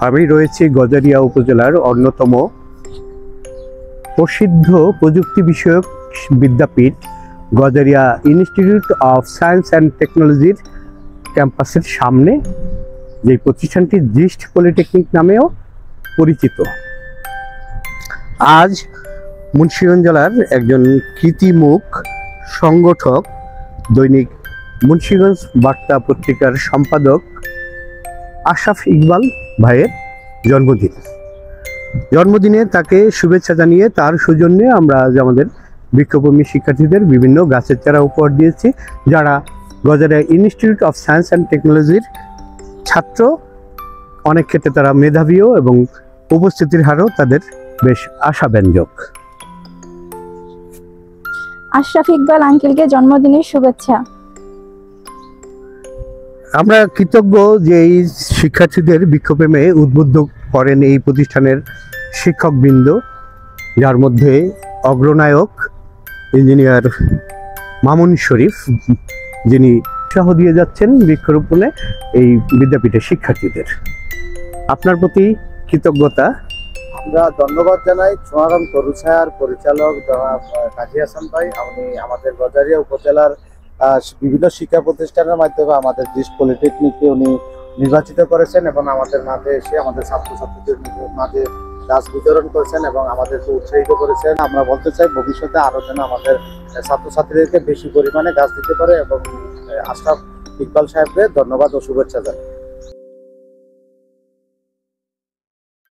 আমি রয়েছি গজারিয়া উপজেলার অন্যতম প্রসিদ্ধ প্রযুক্তি বিষয়ক বিদ্যাপীঠ Gazaria institute of science and টেকনোলজির ক্যাম্পাসের সামনে, যে প্রতিষ্ঠানটি জিস্ট পলিটেকনিক নামেও পরিচিত। আজ মুন্সিগঞ্জ জেলার একজন কৃতিমুখ সংগঠক, দৈনিক মুন্সিগঞ্জ বার্তা পত্রিকার সম্পাদক আশরাফ ইকবাল ভাইয়ের জন্মদিনে তাকে শুভেচ্ছা জানিয়ে তার সৌজন্যে আমরা আজ আমাদের বিক্ষোভভূমি শিক্ষার্থীদের বিভিন্ন গাছের চারা উপহার দিয়েছি, যারা Gazaria institute of science and টেকনোলজির ছাত্র। অনেক ক্ষেত্রে তারা মেধাবীও এবং উপস্থিতির হারও তাদের বেশ আশাব্যঞ্জক। আশরাফ ইকবাল আঙ্কেলকে জন্মদিনের শুভেচ্ছা। আমরা কৃতজ্ঞ যে এই শিক্ষার্থীদের বিক্ষোভে উদ্বুদ্ধ করেন এই প্রতিষ্ঠানের শিক্ষকবৃন্দ, যার মধ্যে অগ্রনায়ক ইঞ্জিনিয়ার মামুন শরীফ, যিনি উৎসাহ দিয়ে যাচ্ছেন বৃক্ষরোপণে এই বিদ্যাপীঠের শিক্ষার্থীদের। আপনার প্রতি কৃতজ্ঞতা। আমরা ধন্যবাদ জানাই সোনারং তরুছায়ার পরিচালক কাজী হাসান ভাই। উনি আমাদের গজারিয়া উপজেলার বিভিন্ন শিক্ষা প্রতিষ্ঠানের মাধ্যমে আমাদের জিস্ট পলিটেকনিককে উনি নির্বাচিত করেছেন এবং আমাদের মাঝে এসে আমাদের ছাত্রছাত্রীদের মাঝে গাছ বিতরণ করেছেন এবং আমাদেরকে উৎসাহিত করেছেন। আমরা বলতে চাই ভবিষ্যতে আরো যেন আমাদের ছাত্রছাত্রীদেরকে বেশি পরিমাণে গাছ দিতে পারে এবং আশরাফ ইকবাল সাহেবকে ধন্যবাদ ও শুভেচ্ছা জানাই।